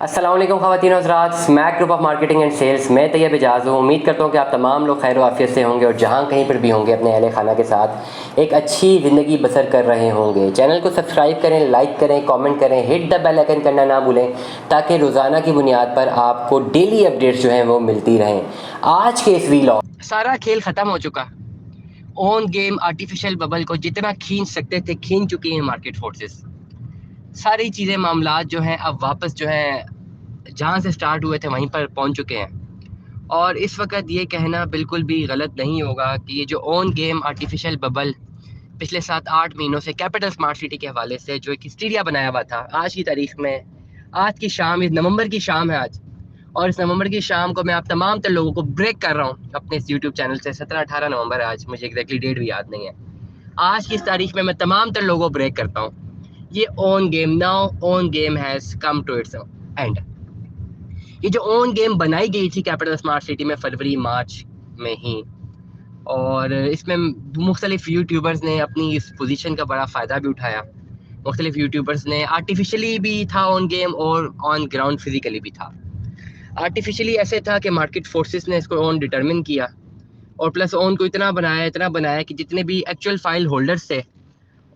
अस्सलाम वालेकुम ख़वातीन और हज़रात, Smack group of marketing and sales में तैयब एजाज़ हूँ। उम्मीद करता हूँ कि आप तमाम लोग खैर आफियत से होंगे और जहाँ कहीं पर भी होंगे अपने अहले खाना के साथ एक अच्छी ज़िंदगी बसर कर रहे होंगे। चैनल को सब्सक्राइब करें, लाइक करें, कमेंट करें, हिट द बेल आइकन करना ना भूलें ताकि रोज़ाना की बुनियाद पर आपको डेली अपडेट्स जो हैं वो मिलती रहें। आज के इस वीलॉग सारा खेल ख़त्म हो चुका। ऑन गेम आर्टिफिशियल बबल को जितना खींच सकते थे खींच चुकी हैं मार्केट फोर्सेस। सारी चीज़ें मामलात जो हैं अब वापस जो हैं जहाँ से स्टार्ट हुए थे वहीं पर पहुँच चुके हैं। और इस वक्त ये कहना बिल्कुल भी गलत नहीं होगा कि ये जो ऑन गेम आर्टिफिशियल बबल पिछले 7-8 महीनों से कैपिटल स्मार्ट सिटी के हवाले से जो एक हिस्टीरिया बनाया हुआ था, आज की तारीख में, आज की शाम, इस नवंबर की शाम है आज, और इस नवंबर की शाम को मैं आप तमाम तर लोगों को ब्रेक कर रहा हूँ अपने इस यूट्यूब चैनल से। 17-18 नवंबर है आज, मुझे एग्जैक्टली डेट भी याद नहीं है। आज की इस तारीख में मैं तमाम तर लोगों को ब्रेक करता हूँ। ये on game now, on game has come to its end. ये जो ऑन गेम बनाई गई थी कैपिटल स्मार्ट सिटी में फरवरी मार्च में ही, और इसमें मुख्तलिफ यूट्यूबर्स ने अपनी इस पोजीशन का बड़ा फ़ायदा भी उठाया। मुख्तलिफ यूट्यूबर्स ने आर्टिफिशियली भी था ऑन गेम और ऑन ग्राउंड फिजिकली भी था। आर्टिफिशियली ऐसे था कि मार्केट फोर्सेस ने इसको ऑन डिटरमिन किया और प्लस ऑन को इतना बनाया कि जितने भी एक्चुअल फाइल होल्डर्स थे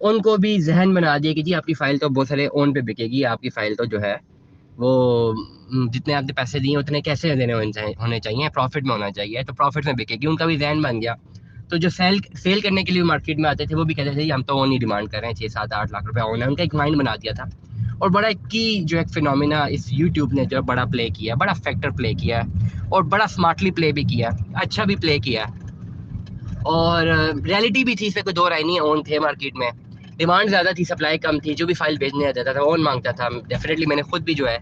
उनको भी जहन बना दिया कि जी आपकी फ़ाइल तो बहुत सारे ऑन पे बिकेगी, आपकी फ़ाइल तो जो है वो जितने आपने पैसे दिए उतने कैसे देने होने चाहिए, प्रॉफिट में होना चाहिए, तो प्रॉफिट में बिकेगी, उनका भी जहन बन गया। तो जो सेल करने के लिए मार्केट में आते थे वो भी कहते थे जी हम तो ऑन ही डिमांड कर रहे हैं, 6-7-8 लाख रुपए ऑन है, उनका एक माइंड बना दिया था। और बड़ा की जो एक फिनोमिना इस यूट्यूब ने जो बड़ा प्ले किया, बड़ा फैक्टर प्ले किया और बड़ा स्मार्टली प्ले भी किया, अच्छा भी प्ले किया। और रियलिटी भी थी, इसमें कोई दो राय नहीं है। ऑन थे मार्केट में, डिमांड ज़्यादा थी, सप्लाई कम थी, जो भी फाइल भेजने आ जाता था ऑन मांगता था। डेफिनेटली मैंने खुद भी जो है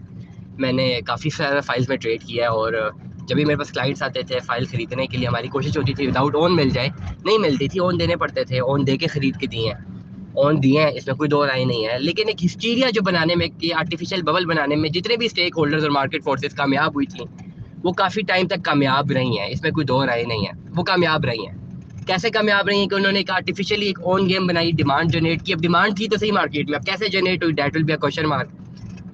मैंने काफ़ी सारा फाइल्स में ट्रेड किया है, और जब भी मेरे पास क्लाइंट्स आते थे फाइल ख़रीदने के लिए, हमारी कोशिश होती थी विदाउट ऑन मिल जाए, नहीं मिलती थी, ऑन देने पड़ते थे, ऑन दे के ख़रीद के दिए हैं, ऑन दिए हैं, इसमें कोई दो राय नहीं है। लेकिन एक हिस्टीरिया जो बनाने में, कि आर्टिफिशियल बबल बनाने में जितने भी स्टेक होल्डर्स और मार्केट फोर्सेस कामयाब हुई थी वो काफ़ी टाइम तक कामयाब रही हैं, इसमें कोई दो राय नहीं है, वो कामयाब रही हैं। कैसे कामयाब रही है कि उन्होंने एक आर्टिफिशियली एक ऑन गेम बनाई, डिमांड जनरेट की। अब डिमांड थी तो सही मार्केट में, अब कैसे जनरेट हुई, that will be a question mark.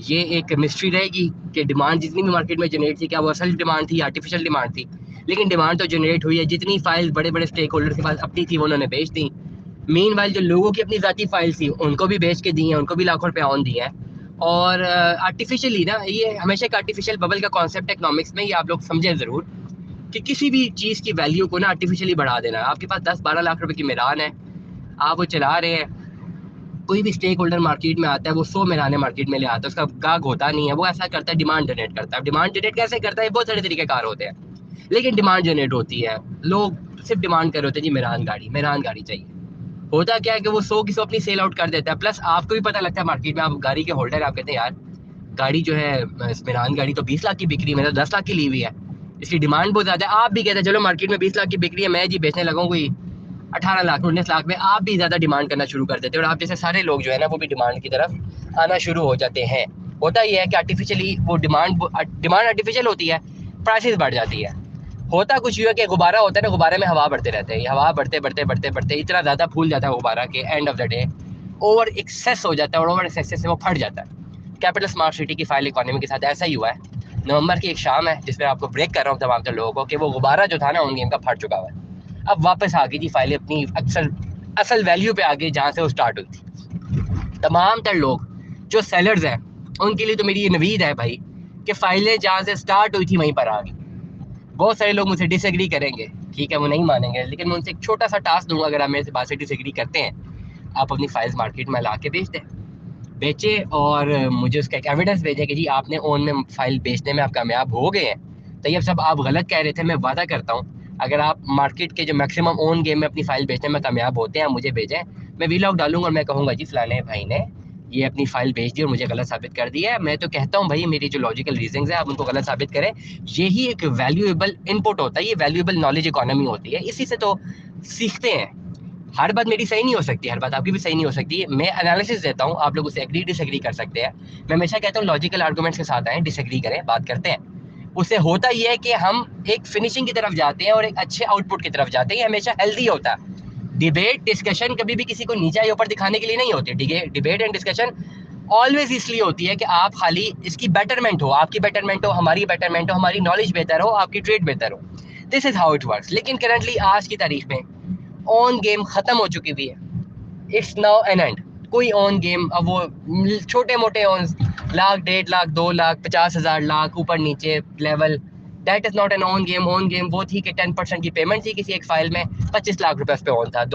ये एक मिस्ट्री रहेगी कि डिमांड जितनी भी मार्केट में जनरेट थी, क्या वो असल डिमांड थी, आर्टिफिशियल डिमांड थी, लेकिन डिमांड तो जनरेट हुई है। जितनी फाइल बड़े बड़े स्टेक होल्डर के पास अपनी थी वो उन्होंने बेच दी। मीन वाइल जो लोगों की अपनी ज़ाती फाइल थी उनको भी बेच के दी हैं, उनको भी लाखों रुपए ऑन दिए हैं। और आर्टिफिशियली ना, ये हमेशा एक आर्टिफिशियल बबल का कॉन्सेप्ट है इकोनॉमिक्स में, ये आप लोग समझें ज़रूर, कि किसी भी चीज़ की वैल्यू को ना आर्टिफिशियली बढ़ा देना। आपके पास 10-12 लाख रुपए की मेरान है, आप वो चला रहे हैं, कोई भी स्टेक होल्डर मार्केट में आता है, वो 100 मेराने मार्केट में ले आता है, उसका गाहक होता नहीं है, वो ऐसा करता है, डिमांड जनरेट करता है। डिमांड जनरेट कैसे करता है, बहुत सारे तरीके कार होते हैं, लेकिन डिमांड जनरेट होती है। लोग सिर्फ डिमांड कर रहे होते हैं जी मेरान गाड़ी चाहिए। होता क्या है कि वो 100 की 100 अपनी सेल आउट कर देता है। प्लस आपको भी पता लगता है मार्केट में, आप गाड़ी के होल्डर, आप कहते हैं यार गाड़ी जो है मेरान गाड़ी तो 20 लाख की बिक रही है, मैंने तो 10 लाख की ली हुई है, इसकी डिमांड बहुत ज़्यादा है। आप भी कहते हैं चलो मार्केट में 20 लाख की बिक रही है, मैं जी बेचने लगा कोई 18 लाख 19 लाख में, आप भी ज़्यादा डिमांड करना शुरू कर देते हैं, और आप जैसे सारे लोग जो है ना वो भी डिमांड की तरफ आना शुरू हो जाते हैं। होता यह है कि आर्टिफिशियली वो डिमांड आर्टिफिशियल होती है, प्राइसेस बढ़ जाती है। होता कुछ यूँ है कि गुब्बारा होता है ना, गुब्बारे में हवा बढ़ते रहते हैं, ये हवा बढ़ते बढ़ते बढ़ते बढ़ते इतना ज़्यादा फूल जाता है गुब्बारा के end of the day over excess हो जाता है, और ओवर एक्सेस से वो फट जाता है। कैपिटल स्मार्ट सिटी की फाइल इकोनॉमी के साथ ऐसा ही हुआ है। नवंबर की एक शाम है जिसमें आपको ब्रेक कर रहा हूँ तमाम लोगों को, कि वो गुब्बारा जो था ना उन गेम का फट चुका हुआ है। अब वापस आ गई थी फाइलें अपनी असल वैल्यू पे आ गई जहाँ से वो स्टार्ट हुई थी। तमाम तर लोग जो सेलर्स हैं उनके लिए तो मेरी ये नवीद है भाई, कि फाइलें जहाँ से स्टार्ट हुई थी वहीं पर आ गई। बहुत सारे लोग मुझसे डिसएग्री करेंगे, ठीक है, वो नहीं मानेंगे, लेकिन मैं उनसे एक छोटा सा टास्क दूंगा, अगर आप मेरे से बात से डिसएग्री करते हैं, आप अपनी फाइल्स मार्केट में ला के बेचे और मुझे उसका एक एविडेंस भेजें कि जी आपने ऑन में फाइल बेचने में आप कामयाब हो गए हैं। तो ये सब आप गलत कह रहे थे, मैं वादा करता हूँ अगर आप मार्केट के जो मैक्सिमम ऑन गेम में अपनी फाइल बेचने में कामयाब होते हैं, मुझे भेजें, मैं वीलॉग डालूंगा और मैं कहूँगा जी फलाने भाई ने ये अपनी फाइल बेच दी और मुझे गलत साबित कर दिया है। मैं तो कहता हूँ भाई मेरी जो लॉजिकल रीजंस है आप उनको गलत साबित करें। यही एक वैल्यूएबल इनपुट होता है, ये वैल्यूएबल नॉलेज इकोनॉमी होती है, इसी से तो सीखते हैं। हर बात मेरी सही नहीं हो सकती, हर बात आपकी भी सही नहीं हो सकती। मैं एनालिसिस देता हूँ, आप लोग उसे एग्री डिसएग्री कर सकते हैं। मैं हमेशा कहता हूँ लॉजिकल आर्गुमेंट्स के साथ आए, डिसएग्री करें, बात करते हैं। उससे होता यह है कि हम एक फिनिशिंग की तरफ जाते हैं और एक अच्छे आउटपुट की तरफ जाते हैं, ये हमेशा हेल्दी होता है। डिबेट डिस्कशन कभी भी किसी को नीचा या ऊपर दिखाने के लिए नहीं होती। डिबेट एंड डिस्कशन ऑलवेज इसलिए होती है कि आप खाली इसकी बेटरमेंट हो, आपकी बेटरमेंट हो, हमारी बेटरमेंट हो, हमारी नॉलेज बेहतर हो, आपकी ट्रेड बेहतर हो। This is how it works. लेकिन करंटली आज की तारीख में ऑन गेम खत्म हो चुकी हुई है। It's now an end. कोई ऑन गेम अब वो छोटे मोटे ऑन, लाख, 1.5 लाख, 2 लाख, 50,000, लाख, ऊपर नीचे level, that is not an on game. On game वो थी कि 10% की पेमेंट थी किसी एक फाइल में, 25 लाख रुपए उस पर ऑन था।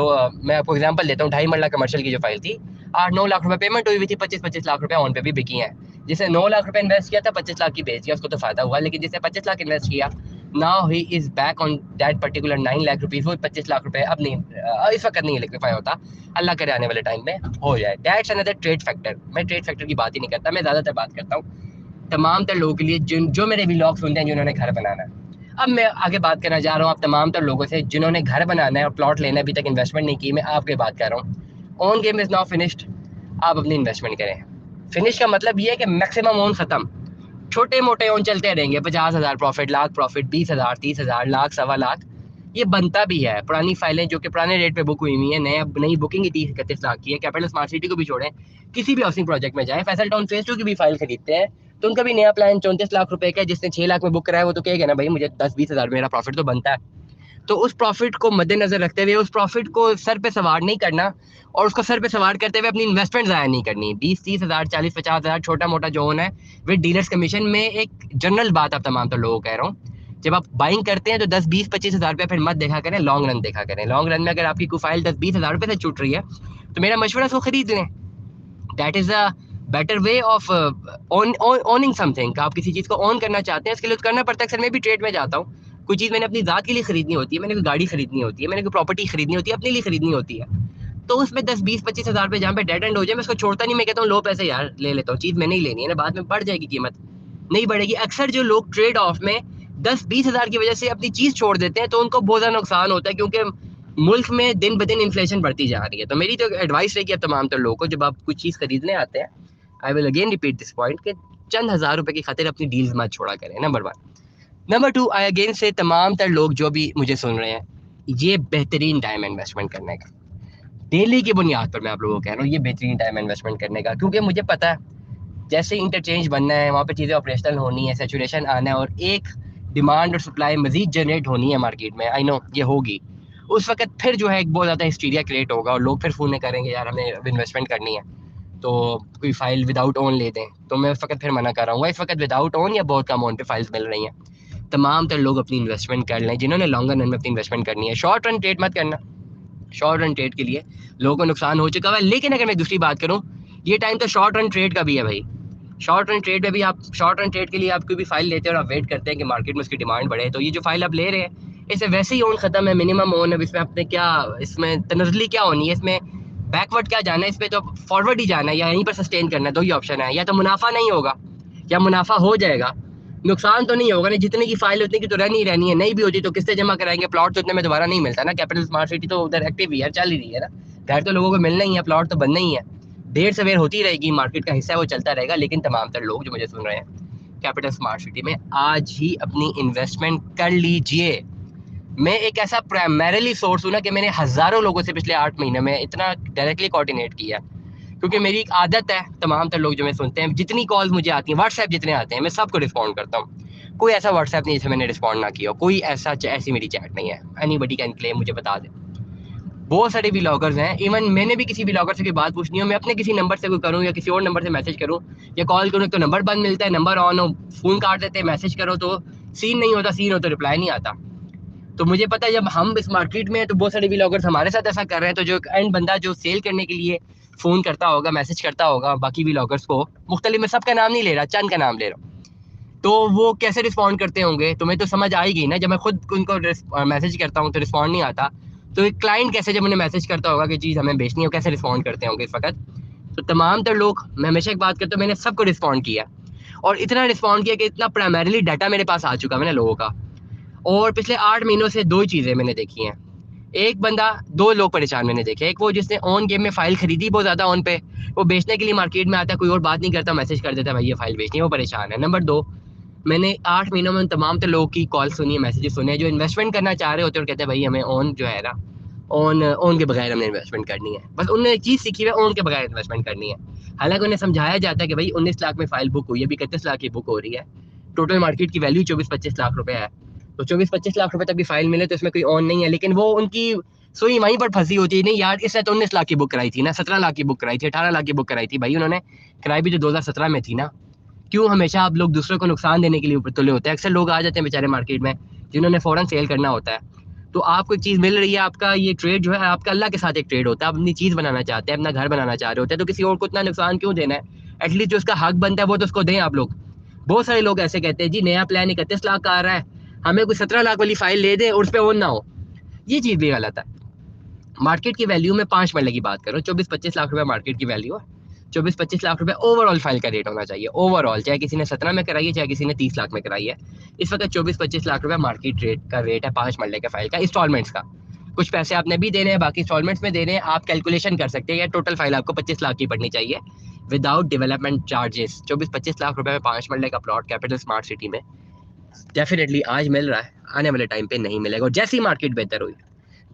मैं आपको एग्जांपल देता हूँ, 2.5 मरला कमर्शियल की जो फाइल थी, 8-9 लाख रुपए पेमेंट हुई हुई थी, 25-25 लाख रुपए ऑन पे भी बिकी हैं। जिसे 9 लाख रुपए इन्वेस्ट किया था, 25 लाख की बेच दिया, उसको तो फायदा हुआ। लेकिन जिसे 25 लाख इन्वेस्ट किया, now he is back on that particular 9 lakh rupees. वो 25 लाख रुपए अब नहीं, इस वक्त नहीं इलेक्ट्रीफाई होता, अल्लाह करे आने वाले टाइम में हो जाए। That's another trade factor. मैं ट्रेड फैक्टर की बात ही नहीं करता, मैं ज़्यादातर बात करता हूँ तमाम तर लोगों के लिए जो मेरे व्लॉग सुनते हैं, जिन्होंने घर बनाना है। अब मैं आगे बात करना चाह रहा हूँ आप तमाम तर लोगों से जिन्होंने घर बनाना है और प्लॉट लेना है, अभी तक इन्वेस्टमेंट नहीं की। मैं आपके बात कर रहा हूँ, on game is now finished, आप अपनी इन्वेस्टमेंट करें। फिनिश का मतलब ये है कि मैक्सिमम ऑन खत्म, छोटे मोटे ऑन चलते रहेंगे, 50,000 प्रॉफिट, लाख प्रॉफिट, 20,000, 30,000, लाख, 1.25 लाख, ये बनता भी है। पुरानी फाइलें जो कि पुराने रेट पे बुक हुई हुई है, नई बुकिंग ही 30-31 लाख की है। कैपिटल स्मार्ट सिटी को भी छोड़ें, किसी भी हाउसिंग प्रोजेक्ट में जाए, फैसल टाउन फेज 2 की भी फाइल खरीदते हैं तो उनका भी नया प्लान 34 लाख रुपए का है। जिसने 6 लाख में बुक कराया वो तो कहेगा ना भाई मुझे 10-20 हज़ार मेरा प्रॉफिट तो बनता है। तो उस प्रॉफिट को मद्देनजर रखते हुए उस प्रॉफिट को सर पे सवार नहीं करना, और उसको सर पे सवार करते हुए अपनी इन्वेस्टमेंट ज़ाया नहीं करनी। 20-30 हज़ार, 40-50 हज़ार छोटा मोटा जो होना है विद डीलर्स कमीशन में, एक जनरल बात आप तमाम तो लोगों कह रहा हूँ, जब आप बाइंग करते हैं तो 10-20-25 हज़ार रुपये फिर मत देखा करें, लॉन्ग रन देखा करें। लॉन्ग रन में अगर आपकी कोई फाइल 10-20 हज़ार रुपये से छूट रही है तो मेरा मशवरा उसको खरीद लें। That is a better way of owning something. आप किसी चीज़ को ऑन करना चाहते हैं, इसके लिए तो करना पड़ता है। अक्सर मैं भी ट्रेड में जाता हूँ, कोई चीज़ मैंने अपनी ज़ात के लिए खरीदनी होती है, मैंने कोई गाड़ी खरीदनी होती है, मैंने कोई प्रॉपर्टी खरीदनी होती है, अपने लिए खरीदनी होती है, तो उसमें 10-20-25 हज़ार रुपये जहाँ पे डेड एंड हो जाए मैं उसको छोड़ता नहीं। मैं कहता हूँ लो पैसे यार ले लेता हूँ, चीज़ मैंने ही लेनी है ना, बाद में बढ़ जाएगी कीमत, नहीं बढ़ेगी। अक्सर जो लोग ट्रेड ऑफ में 10-20 हज़ार की वजह से अपनी चीज़ छोड़ देते हैं तो उनको बहुत ज़्यादा नुकसान होता है, क्योंकि मुल्क में दिन ब दिन इन्फ्लेशन बढ़ती जा रही है। तो मेरी तो एडवाइस रहेगी अब तमाम तो लोगों को, जब आप कुछ चीज़ खरीदने आते हैं, I will again repeat this point, कि चंद हज़ार रुपए की खातिर अपनी डील्स मत छोड़ा करें, नंबर 1। नंबर 2, आई अगेन से तमाम तर लोग जो भी मुझे सुन रहे हैं, ये बेहतरीन टाइम है इन्वेस्टमेंट करने का। डेली की बुनियाद पर मैं आप लोगों को कह रहा हूँ, ये बेहतरीन टाइम है इन्वेस्टमेंट करने का, क्योंकि मुझे पता है जैसे इंटरचेंज बनना है, वहाँ पे चीज़ें ऑपरेशनल होनी है, सेचुरेशन आना है, और एक डिमांड और सप्लाई मजीद जनरेट होनी है मार्केट में, आई नो ये होगी। उस वक्त फिर जो है एक बहुत ज़्यादा हिस्टीरिया क्रिएट होगा और लोग फिर फ़ोन करेंगे यार हमें इन्वेस्टमेंट करनी है तो कोई फाइल विदाउट ओन ले दें। तो मैं उस वक्त फिर मना कर रहा हूँ, इस वक्त विदाउट ओन या बहुत कम ओन पे फाइल्स मिल रही हैं। तमाम तर लोग अपनी इन्वेस्टमेंट कर लें जिन्होंने लॉन्गर रन में अपनी इन्वेस्टमेंट करनी है। शॉर्ट रन ट्रेड मत करना, शॉर्ट रन ट्रेड के लिए लोगों को नुकसान हो चुका है। लेकिन अगर मैं दूसरी बात करूँ, ये टाइम तो शॉर्ट रन ट्रेड का भी है भाई। शॉर्ट रन ट्रेड में भी आप, शॉर्ट रन ट्रेड के लिए आप कोई भी फाइल लेते हैं और आप वेट करते हैं कि मार्केट में उसकी डिमांड बढ़े, तो ये जो फाइल आप ले रहे हैं इसे वैसे ही ओन खत्म है, मिनिमम ओन है, इसमें आपने क्या, इसमें तनजली क्या होनी है, इसमें बैकवर्ड क्या जाना है, इस पर तो फॉरवर्ड ही जाना है या यहीं पर सस्टेन करना है। दो ही ऑप्शन है, या तो मुनाफा नहीं होगा या मुनाफा हो जाएगा, नुकसान तो नहीं होगा। नहीं, जितने की फाइल उतने की तो रहनी ही रहनी है, नहीं भी होती तो किससे जमा कराएंगे, प्लॉट तो उतने में दोबारा नहीं मिलता ना। कैपिटल स्मार्ट सिटी तो उधर एक्टिव ही है, चल ही रही है ना, घर तो लोगों को मिलना ही है, प्लॉट तो बनना ही है, देर सवेर होती रहेगी, मार्केट का हिस्सा है वो चलता रहेगा। लेकिन तमाम तर लोग जो मुझे सुन रहे हैं कैपिटल स्मार्ट सिटी में, आज ही अपनी इन्वेस्टमेंट कर लीजिए। मैं एक ऐसा प्राइमरीली सोर्स हूँ ना कि मैंने हज़ारों लोगों से पिछले 8 महीने में इतना डायरेक्टली कोऑर्डिनेट किया, क्योंकि मेरी एक आदत है, तमाम तर लोग जो मैं सुनते हैं, जितनी कॉल्स मुझे आती हैं, व्हाट्सएप जितने आते हैं, मैं सबको रिस्पॉन्ड करता हूँ। कोई ऐसा व्हाट्सएप नहीं जिसे मैंने रिस्पॉन्ड ना किया, कोई ऐसी मेरी चैट नहीं है। एनीबडी कैन क्लेम, मुझे बता दे। बहुत सारे व्लॉगर्स हैं, इवन मैंने भी किसी व्लॉगर से कोई बात पूछनी हो, मैं अपने किसी नंबर से कोई करूँ या किसी और नंबर से मैसेज करूँ या कॉल करूँ, तो नंबर बंद मिलता है, नंबर ऑन हो फ़ोन काट देते हैं, मैसेज करो तो सीन नहीं होता, सीन हो तो रिप्लाई नहीं आता। तो मुझे पता है जब हम इस मार्केट में हैं तो बहुत सारे व्लॉगर्स हमारे साथ ऐसा कर रहे हैं, तो जो एंड बंदा जो सेल करने के लिए फ़ोन करता होगा, मैसेज करता होगा बाकी व्लॉगर्स को, मुख्तलिफ, मैं सबका नाम नहीं ले रहा, चंद का नाम ले रहा हूँ, तो वो कैसे रिस्पॉन्ड करते होंगे तुम्हें तो समझ आएगी ना। जब मैं खुद उनको मैसेज करता हूँ तो रिस्पॉन्ड नहीं आता, तो एक क्लाइंट कैसे जब उन्हें मैसेज करता होगा कि चीज़ हमें बेचनी है, कैसे रिस्पॉन्ड करते होंगे इस वक्त। तो तमाम तर लोग, मैं हमेशा एक बात करता हूँ, मैंने सबको रिस्पॉन्ड किया, और इतना रिस्पॉन्ड किया कि इतना प्राइमरीली डाटा मेरे पास आ चुका है ना लोगों का। और पिछले 8 महीनों से 2 ही चीज़ें मैंने देखी हैं। एक बंदा, 2 लोग परेशान मैंने देखे। एक वो जिसने ऑन गेम में फाइल खरीदी बहुत ज़्यादा ऑन पे, वो बेचने के लिए मार्केट में आता है, कोई और बात नहीं करता, मैसेज कर देता है भाई ये फाइल बेचनी है, वो परेशान है। नंबर 2, मैंने 8 महीनों में उन तमाम तो लोगों की कॉल सुनी है, मैसेजेस सुने हैं, जो इन्वेस्टमेंट करना चाह रहे होते हैं और कहते हैं भाई हमें ऑन जो है ना, ऑन के बगैर हमने इन्वेस्टमेंट करनी है। बस उन्होंने एक चीज़ सीखी है, ऑन के बगैर इन्वेस्टमेंट करनी है। हालांकि उन्हें समझाया जाता है कि भाई 19 लाख में फाइल बुक हुई है, अभी 31 लाख की बुक हो रही है, टोटल मार्केट की वैल्यू 24-25 लाख रुपए है, तो 24-25 लाख रुपए तक भी फाइल मिले तो इसमें कोई ऑन नहीं है। लेकिन वो उनकी सुई वहीं पर फंसी होती है, नहीं यार इसने तो 19 लाख की बुक कराई थी ना, 17 लाख की बुक कराई थी, 18 लाख की बुक कराई थी, भाई उन्होंने कराई भी तो 2017 में थी ना। क्यों हमेशा आप लोग दूसरों को नुकसान देने के लिए ऊपर तुले होते हैं? अक्सर लोग आ जाते हैं बेचारे मार्केट में जिन्होंने फौरन सेल करना होता है। तो आपको एक चीज़ मिल रही है, आपका ये ट्रेड जो है आपका अल्लाह के साथ एक ट्रेड होता है, आप अपनी चीज़ बनाना चाहते हैं, अपना घर बनाना चाह रहे होते हैं, तो किसी और को इतना नुकसान क्यों देना है? एटलीस्ट जो उसका हक बनता है वो तो उसको दें आप लोग। बहुत सारे लोग ऐसे कहते हैं जी नया प्लान 31 लाख का आ रहा है, हमें कोई 17 लाख वाली फाइल ले दे और उस पर ऑन ना हो। ये चीज़ भी गलत है। मार्केट की वैल्यू में 5 मरले की बात करो, 24-25 लाख रुपए मार्केट की वैल्यू है, 24-25 लाख रुपए ओवरऑल फाइल का रेट होना चाहिए, ओवरऑल, चाहे किसी ने 17 में कराई है, चाहे किसी ने 30 लाख में कराई है। इस वक्त 24-25 लाख रुपए मार्केट रेट का रेट है 5 मरले के फाइल का, इंस्टॉलमेंट्स का। कुछ पैसे आपने भी देने हैं, बाकी इंस्टॉलमेंट्स में देने हैं। आप कैलकुलेशन कर सकते हैं, टोटल फाइल आपको 25 लाख की पड़नी चाहिए विदाउट डेवलपमेंट चार्जेस। 24-25 लाख रुपए में 5 मरले का प्लॉट कैपिटल स्मार्ट सिटी में डेफिनेटली आज मिल रहा है, आने वाले टाइम पे नहीं मिलेगा। और जैसी मार्केट बेहतर हुई,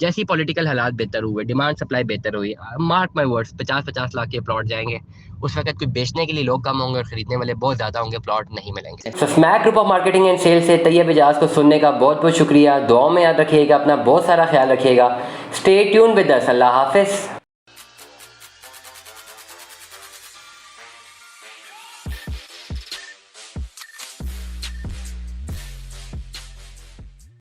जैसी पॉलिटिकल हालात बेहतर हुए, डिमांड सप्लाई बेहतर हुई, मार्क माई वर्ड्स, 50-50 लाख के प्लॉट जाएंगे। उस वक्त कोई बेचने के लिए लोग कम होंगे और खरीदने वाले बहुत ज़्यादा होंगे, प्लॉट नहीं मिलेंगे। So Smack group of marketing and sale से तैयब एजाज को सुनने का बहुत बहुत शुक्रिया। दुआओं में याद रखिएगा, अपना बहुत सारा ख्याल रखिएगा। Stay tune with us. अल्लाह हाफिज़।